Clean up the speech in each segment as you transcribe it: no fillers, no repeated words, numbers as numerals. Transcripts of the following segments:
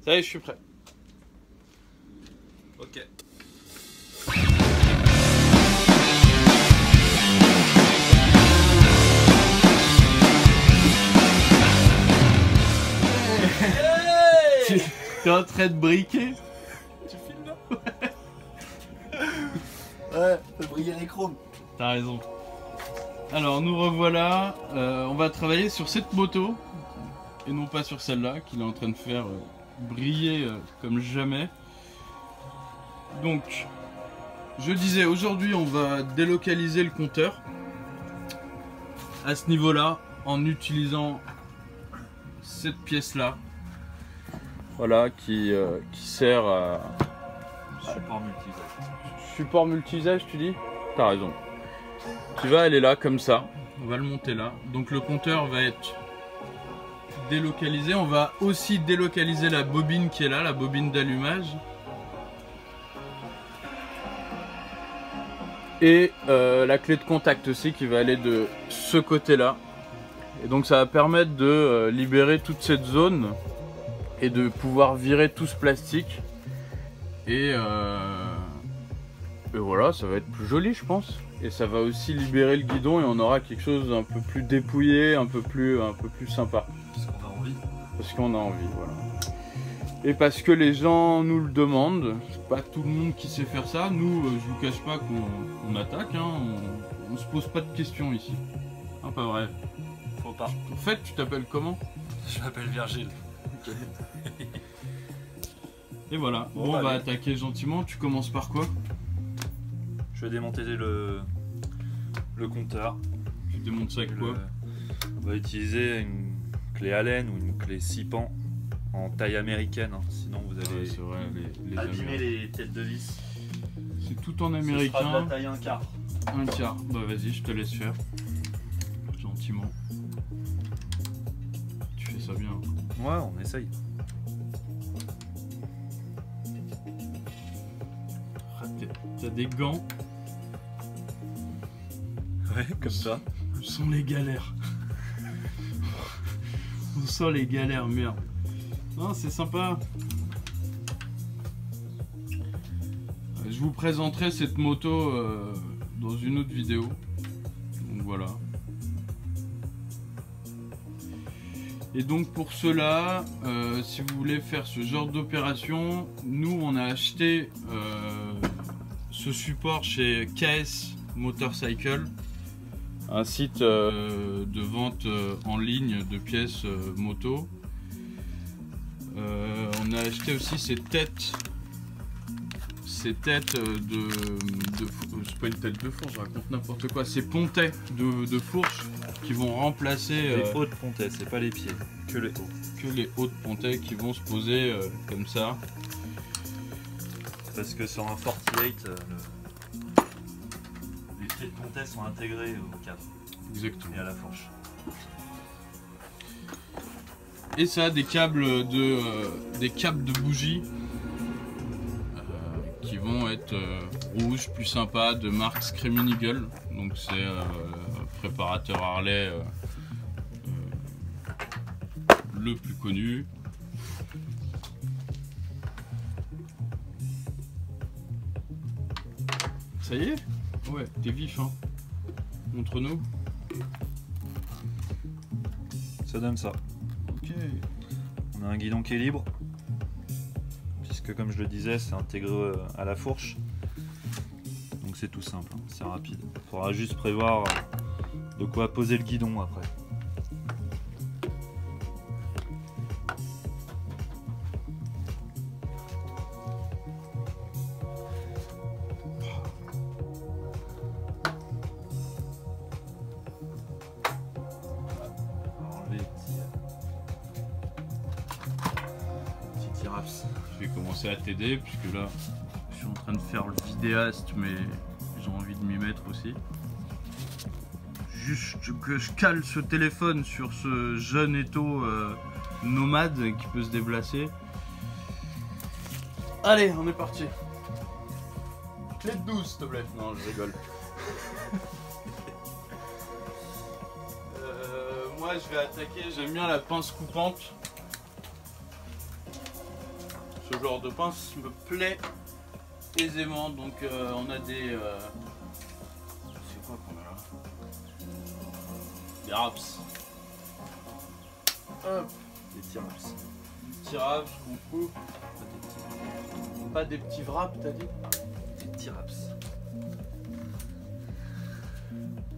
Ça y est, je suis prêt. Ok. Hey. T'es en train de briquer? Tu filmes là? Ouais, faut briller les chromes. T'as raison. Alors nous revoilà, on va travailler sur cette moto et non pas sur celle-là qu'il est en train de faire briller comme jamais. Donc je disais, aujourd'hui on va délocaliser le compteur à ce niveau-là en utilisant cette pièce-là. Voilà, qui sert à Support multi-usage. support multi-usage, tu dis? T'as raison. Tu vas aller là comme ça, on va le monter là. Donc le compteur va être délocalisé. On va aussi délocaliser la bobine qui est là, la bobine d'allumage. Et la clé de contact aussi qui va aller de ce côté-là. Et donc ça va permettre de libérer toute cette zone et de pouvoir virer tout ce plastique. Et voilà, ça va être plus joli je pense. Et ça va aussi libérer le guidon et on aura quelque chose un peu plus dépouillé, un peu plus sympa. Parce qu'on a envie. Parce qu'on a envie, voilà. Et parce que les gens nous le demandent. C'est pas tout le monde qui sait faire ça. Nous, je vous cache pas qu'on attaque, hein. On se pose pas de questions ici. Hein, pas vrai. Faut pas. En fait, tu t'appelles comment? Je m'appelle Virgile. Et voilà. Bon, on va attaquer gentiment. Tu commences par quoi? Je vais démonter le compteur. Tu démontes ça avec quoi? On va utiliser une clé Allen ou une clé 6 pans en taille américaine, hein. Sinon vous allez C'est vrai, les abîmer Américains. les têtes de vis. C'est tout en Ce sera de américain. la taille 1/4. Un quart. Bah vas-y, je te laisse faire. Gentiment. Tu fais ça bien. Ouais, on essaye. Ah, t'as des gants. Ouais, comme ça. On sent les galères. On sent les galères, merde. Non, c'est sympa. Je vous présenterai cette moto dans une autre vidéo. Donc voilà. Et donc pour cela, si vous voulez faire ce genre d'opération, nous on a acheté ce support chez KS Motorcycle, un site de vente en ligne de pièces moto. On a acheté aussi ces têtes de c'est pas une tête de fourche, je raconte n'importe quoi, ces pontets de fourche qui vont remplacer Les hauts de pontets, c'est pas les pieds, que les hauts. que les hauts de pontets qui vont se poser comme ça. Parce que sur un 48, les pieds de pontet sont intégrés au cadre Exactement. et à la fourche. Et ça a des câbles de bougies qui vont être rouges, plus sympas, de marque Screaming Eagle. Donc c'est préparateur Harley le plus connu. Ça y est? Ouais, t'es vif, hein. Montre-nous. Ça donne ça. Ok. On a un guidon qui est libre, puisque comme je le disais, c'est intégré à la fourche. Donc c'est tout simple, hein, c'est rapide. Il faudra juste prévoir de quoi poser le guidon après. Je vais commencer à t'aider puisque là je suis en train de faire le vidéaste mais j'ai envie de m'y mettre aussi. Juste que je cale ce téléphone sur ce jeune étau nomade qui peut se déplacer. Allez, on est parti. Clé de 12 s'il te plaît. Non, je rigole. Moi je vais attaquer, j'aime bien la pince coupante. ce genre de pince me plaît aisément. Donc on a des... c'est quoi qu'on a là? Des raps. Hop. Des tiraps. Des petits raps qu'on coupe. Pas des petits wraps, t'as dit? Des tiraps.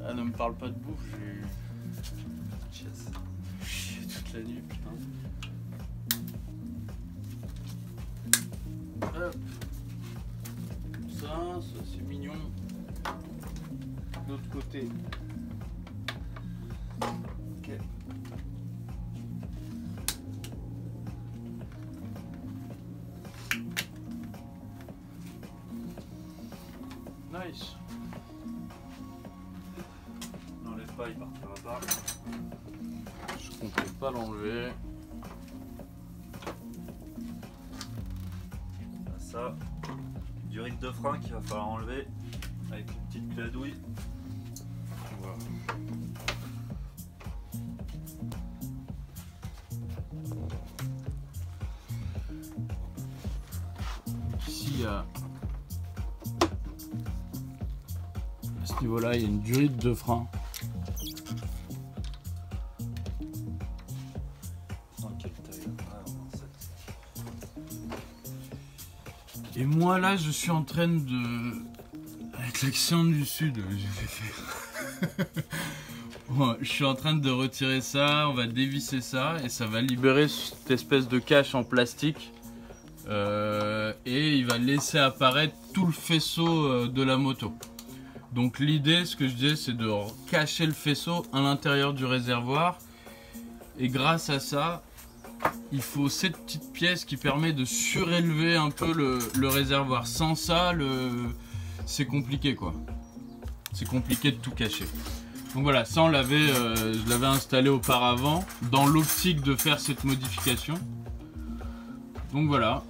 Ah, ne me parle pas de bouffe, j'ai Chasse. chié toute la nuit, putain. Hop. Ça c'est mignon. De l'autre côté. Ok. Nice. N'enlève pas, il partira pas. Je comptais pas l'enlever. Ça, du ride de frein qu'il va falloir enlever avec une petite clé à douille. Voilà. Ici, il y a... à ce niveau-là, il y a une durite de frein. Dans quelle taille là? Ah, non, ça. Et moi là, je suis en train de... avec l'accent du sud, j'ai fait... Bon, je suis en train de retirer ça, on va dévisser ça et ça va libérer cette espèce de cache en plastique. Et il va laisser apparaître tout le faisceau de la moto. Donc l'idée, ce que je disais, c'est de cacher le faisceau à l'intérieur du réservoir. Et grâce à ça, il faut cette petite pièce qui permet de surélever un peu le réservoir. Sans ça, c'est compliqué quoi. C'est compliqué de tout cacher. Donc voilà, ça je l'avais installé auparavant dans l'optique de faire cette modification. Donc voilà.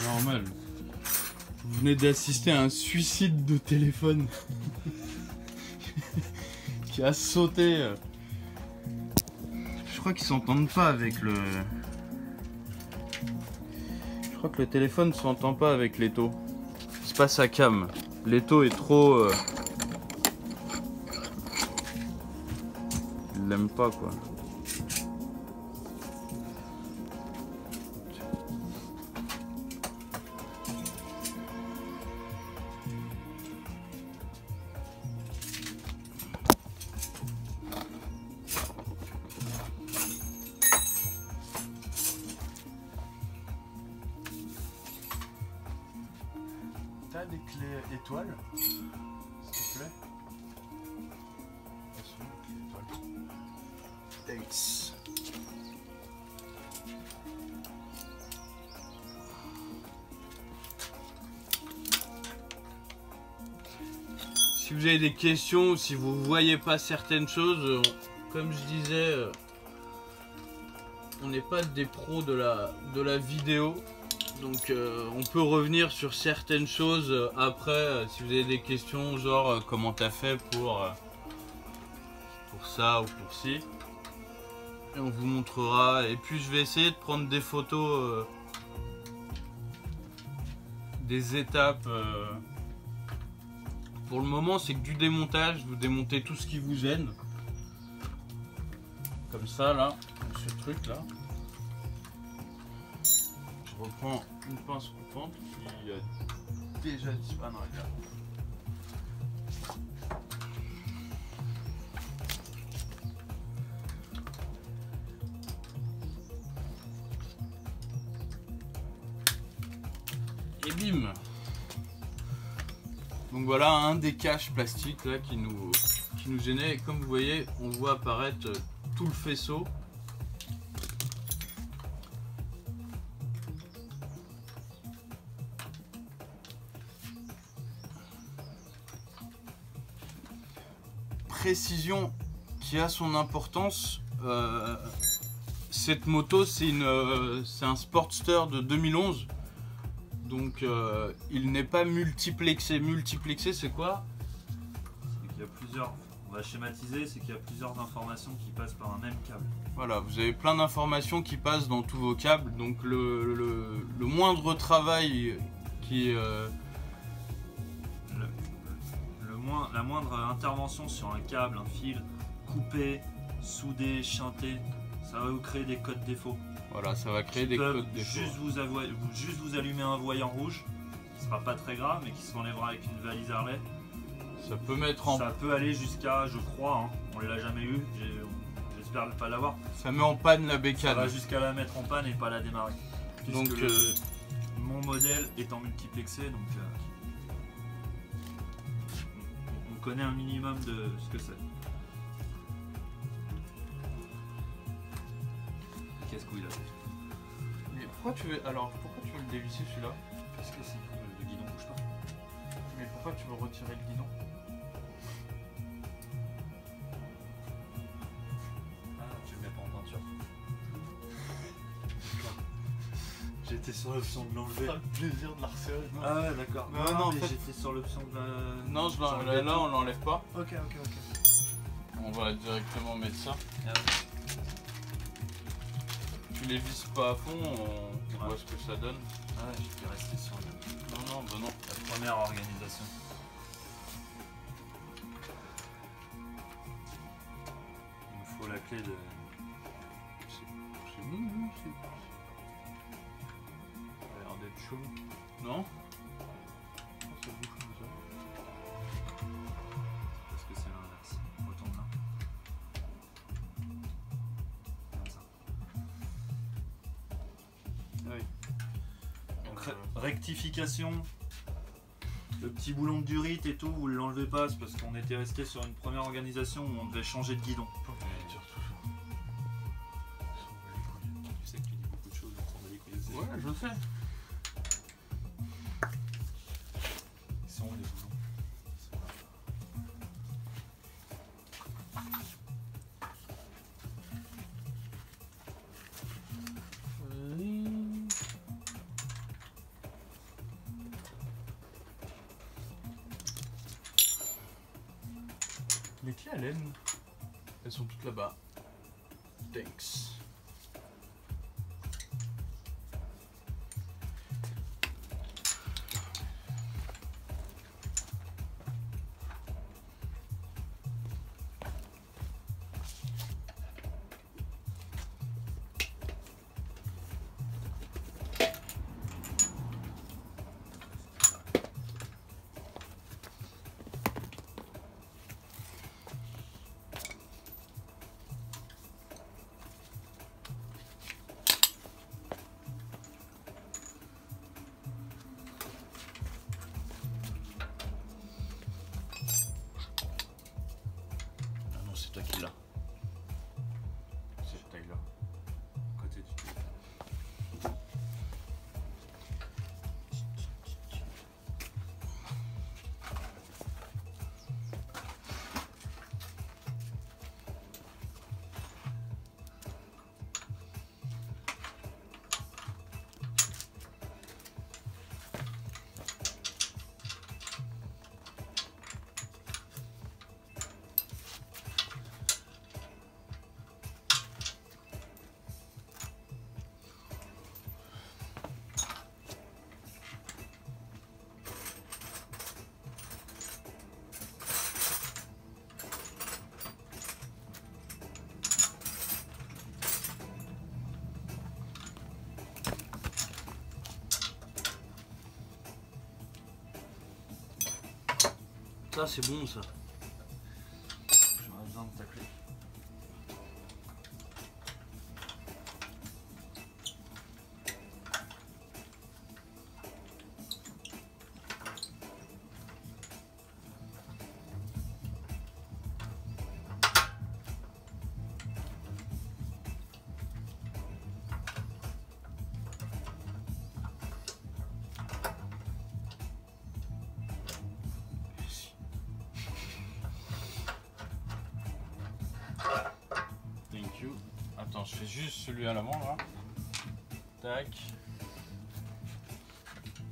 Normal. Vous venez d'assister à un suicide de téléphone qui a sauté. Je crois qu'ils s'entendent pas avec le... Je crois que le téléphone ne s'entend pas avec l'étau. C'est pas sa cam. L'étau est trop... Il l'aime pas quoi. T'as des clés étoiles, s'il te plaît? Elles sont où, les clés étoiles? Ace. Si vous avez des questions ou si vous voyez pas certaines choses, comme je disais, on n'est pas des pros de la vidéo. Donc on peut revenir sur certaines choses après si vous avez des questions genre comment t'as fait pour ça ou pour ci. Et on vous montrera. Et puis je vais essayer de prendre des photos des étapes. Pour le moment c'est que du démontage, vous démontez tout ce qui vous gêne. Comme ça là, ce truc là. Je reprends une pince coupante qui a déjà disparu. Ah non, regarde. Et bim. Donc voilà un des caches plastiques là qui nous gênait. Et comme vous voyez, on voit apparaître tout le faisceau. précision qui a son importance. Cette moto, c'est un Sportster de 2011. Donc il n'est pas multiplexé. Multiplexé, c'est quoi? C'est qu'il y a plusieurs, on va schématiser, c'est qu'il y a plusieurs informations qui passent par un même câble. Voilà, vous avez plein d'informations qui passent dans tous vos câbles. Donc le moindre travail qui est... La moindre intervention sur un câble, un fil, coupé, soudé, chanté, ça va vous créer des codes défauts. Voilà, ça va créer des peuvent codes défauts. juste vous allumer un voyant rouge, qui sera pas très grave, mais qui s'enlèvera avec une valise Harley. Ça peut mettre en... Ça peut aller jusqu'à, je crois, hein, on ne l'a jamais eu, j'espère ne pas l'avoir. Ça met en panne la Ça bécane. va jusqu'à la mettre en panne et pas la démarrer. Donc Mon modèle est en multiplexé, donc on connaît un minimum de ce que c'est. Qu'est-ce qu'il a? mais pourquoi tu veux le dévisser celui-là? Parce que c'est le guidon bouge pas. Mais pourquoi tu veux retirer le guidon? Ah, tu le mets pas en peinture. J'étais sur l'option de l'enlever. Ça me plaisir de la resserrer. Ah ouais, d'accord. Non, en mais fait... j'étais sur l'option de la... Non, là on l'enlève pas. Ok. On va directement mettre ça. Ah ouais. Tu les visses pas à fond, on voit ce que ça donne. Ah ouais, j'étais resté sur le... Non. la première organisation. Il nous faut la clé de... C'est bon, c'est... Ça a l'air d'être chaud. Non? Ça bouge comme ça. Parce que c'est l'inverse. Retourne là. Comme ça. Oui. Donc rectification. Le petit boulon de durite et tout, vous ne l'enlevez pas, c'est parce qu'on était resté sur une première organisation où on devait changer de guidon. Tu sais que tu dis beaucoup de choses, on s'en bat les couilles aussi. Ouais, je sais. Ils sont où les boulons? Les clés à laine, elles sont toutes là-bas. Thanks. C'est toi qui l'as. Cette taille-là. Côté du... Ça c'est bon ça. J'aurais besoin de ta clé. Attends, je fais juste celui à l'avant là. Tac.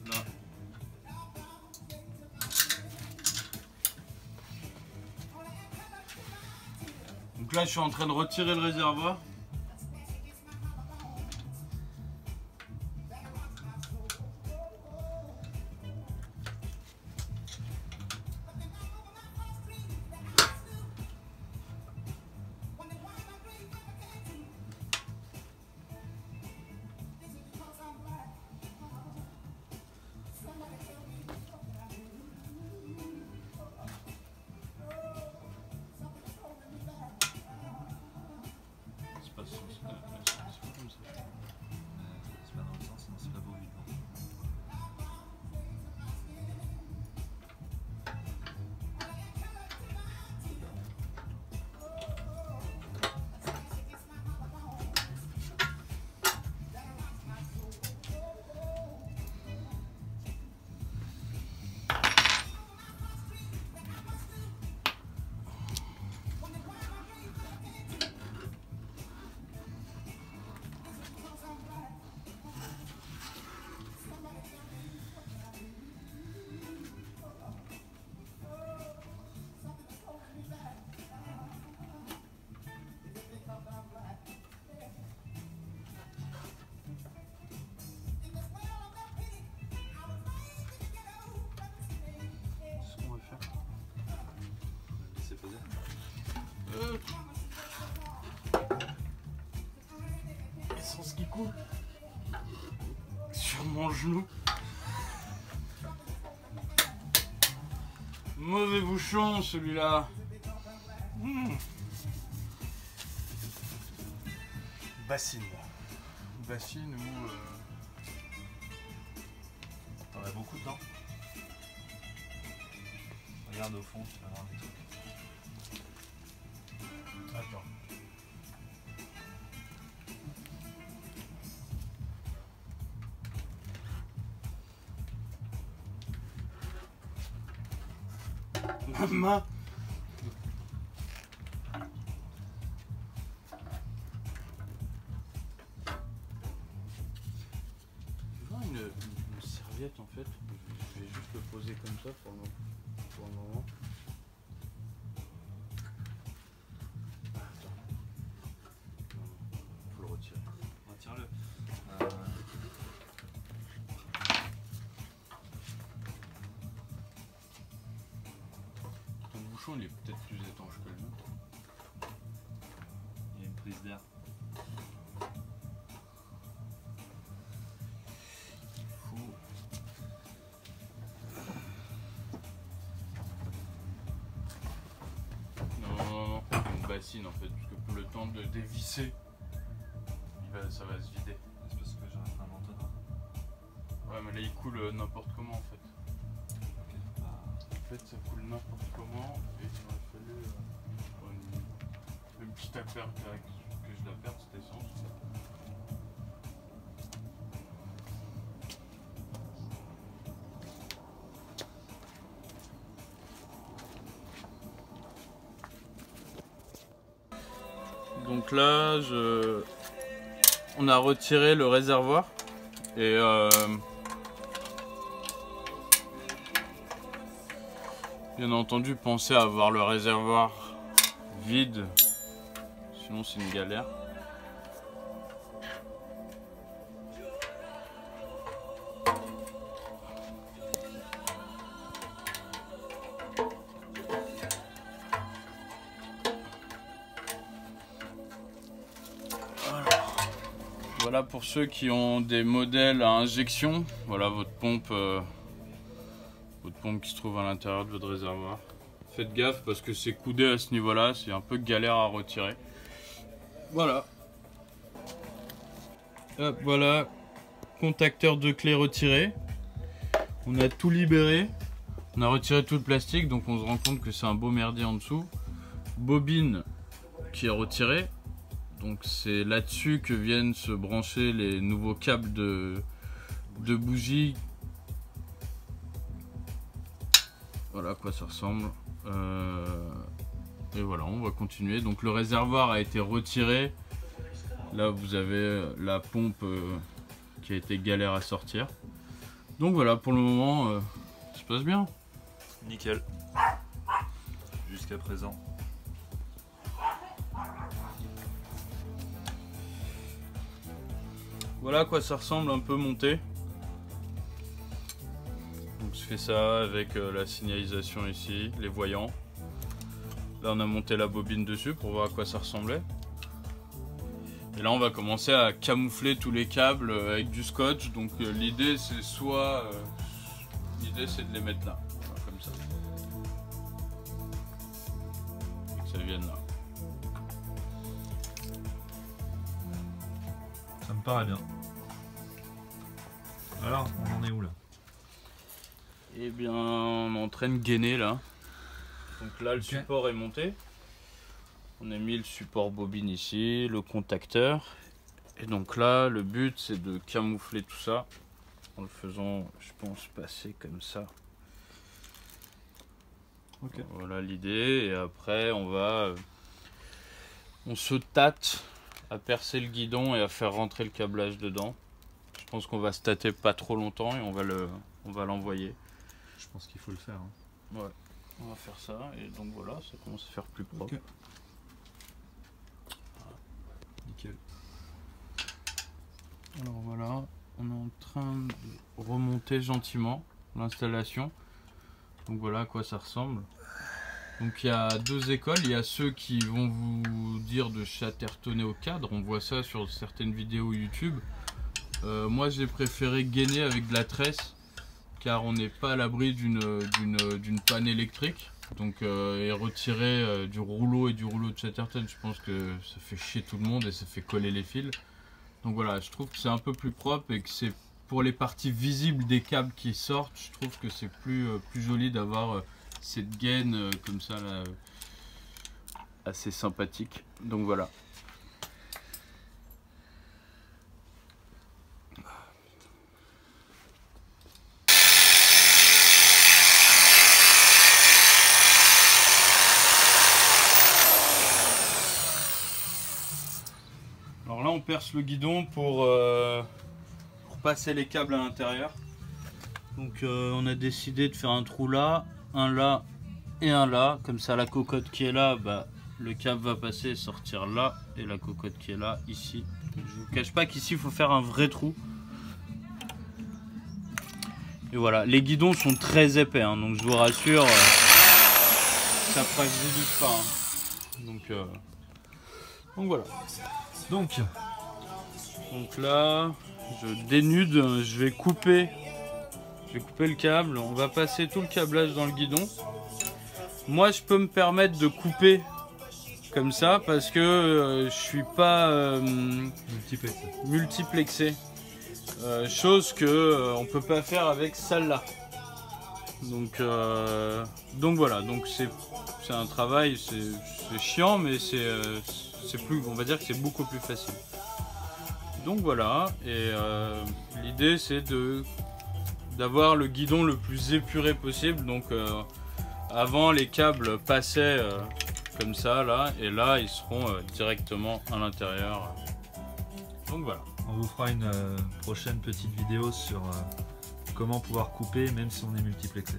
Là. Donc là, je suis en train de retirer le réservoir. L'essence qui coule sur mon genou. Mauvais bouchon celui-là. Bassine. Bassine ou... T'en as beaucoup dedans. Regarde au fond, tu vas voir des trucs. Attends. Ma main. Une serviette en fait. Je vais juste le poser comme ça pour le moment. Attends. Faut le retirer. Retire-le. Ton bouchon il est peut-être plus étanche que le mien. Il y a une prise d'air. Non, une bassine en fait, parce que pour le temps de dévisser, ça va se vider. C'est parce que j'ai un mentonneau. Ouais, mais là il coule n'importe comment en fait. Ok, bah... En fait, ça coule n'importe comment et il m'a fallu une petite affaire que je dois perdre cette essence. Donc là, on a retiré le réservoir et bien entendu pensez à avoir le réservoir vide, sinon c'est une galère. Voilà pour ceux qui ont des modèles à injection, voilà votre pompe qui se trouve à l'intérieur de votre réservoir. Faites gaffe parce que c'est coudé à ce niveau-là, c'est un peu galère à retirer. Voilà. Hop, voilà, contacteur de clé retiré. On a tout libéré. On a retiré tout le plastique, donc on se rend compte que c'est un beau merdier en dessous. Bobine qui est retirée. Donc c'est là-dessus que viennent se brancher les nouveaux câbles de bougies. Voilà à quoi ça ressemble. Et voilà, on va continuer. Donc le réservoir a été retiré. Là vous avez la pompe qui a été galère à sortir. Donc voilà, pour le moment ça se passe bien. Nickel. Jusqu'à présent. Voilà à quoi ça ressemble un peu monté. Donc je fais ça avec la signalisation ici, les voyants. Là on a monté la bobine dessus pour voir à quoi ça ressemblait. Et là on va commencer à camoufler tous les câbles avec du scotch. Donc l'idée c'est l'idée c'est de les mettre là, voilà, comme ça. Et que ça vienne là. Ça me paraît bien. Alors, on en est où là? Eh bien on est en train de gainer là. Donc là le support est monté. On a mis le support bobine ici, le contacteur. Et donc là, le but c'est de camoufler tout ça en le faisant, je pense, passer comme ça. Ok. Voilà l'idée. Et après, on se tâte à percer le guidon et à faire rentrer le câblage dedans. Je pense qu'on va se tâter pas trop longtemps et on va l'envoyer. Je pense qu'il faut le faire. Hein. Ouais, on va faire ça. Et donc voilà, ça commence à faire plus propre. Okay. Nickel. Alors voilà, on est en train de remonter gentiment l'installation. Donc voilà à quoi ça ressemble. Donc il y a deux écoles, il y a ceux qui vont vous dire de chattertonner au cadre, on voit ça sur certaines vidéos YouTube. Moi j'ai préféré gainer avec de la tresse car on n'est pas à l'abri d'une panne électrique. Donc et retirer du rouleau et du rouleau de chatterton, je pense que ça fait chier tout le monde et ça fait coller les fils. Donc voilà, je trouve que c'est un peu plus propre et que c'est pour les parties visibles des câbles qui sortent, je trouve que c'est plus joli d'avoir cette gaine comme ça là, assez sympathique. Donc voilà. Alors là on perce le guidon pour passer les câbles à l'intérieur. Donc on a décidé de faire un trou là, un là et un là. Comme ça la cocotte qui est là, bah, le câble va passer et sortir là. Et la cocotte qui est là, ici. Donc, je vous cache pas qu'ici il faut faire un vrai trou. Et voilà, les guidons sont très épais, hein, donc je vous rassure, ça fragilise pas. Hein. Donc voilà. Donc là, je dénude, je vais couper le câble. On va passer tout le câblage dans le guidon. Moi, je peux me permettre de couper comme ça parce que je suis pas multiplexé. Chose que on peut pas faire avec celle-là. Donc voilà. Donc c'est un travail, c'est chiant, mais c'est plus, on va dire que c'est beaucoup plus facile. Donc voilà. Et l'idée c'est d'avoir le guidon le plus épuré possible. Donc avant les câbles passaient comme ça là, et là ils seront directement à l'intérieur. Donc voilà. On vous fera une prochaine petite vidéo sur comment pouvoir couper même si on est multiplexé.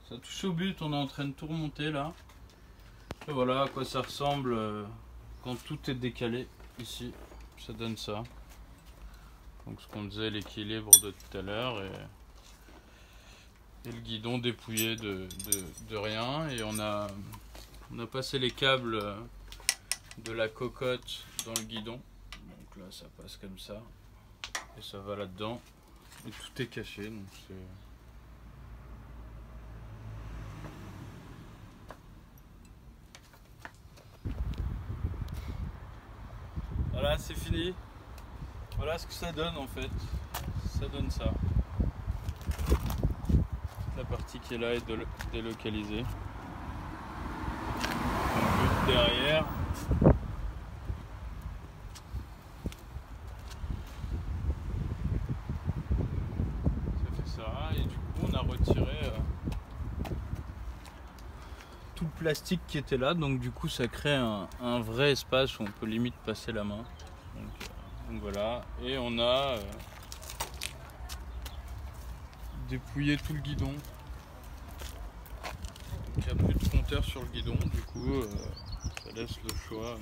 Ça touche au but, on est en train de tout remonter là. Et voilà à quoi ça ressemble quand tout est décalé ici. Ça donne ça. Donc ce qu'on disait, l'équilibre de tout à l'heure et le guidon dépouillé de rien. Et on a passé les câbles de la cocotte dans le guidon. Donc là ça passe comme ça. Et ça va là-dedans. Et tout est caché. Donc c'est... c'est fini. Voilà ce que ça donne en fait. Ça donne ça. La partie qui est là est délocalisée. Donc, derrière. Ça fait ça. Et du coup on a retiré tout le plastique qui était là. Donc du coup ça crée un vrai espace où on peut limite passer la main. Donc voilà. Et on a dépouiller tout le guidon. Donc il n'y a plus de compteur sur le guidon, du coup ça laisse le choix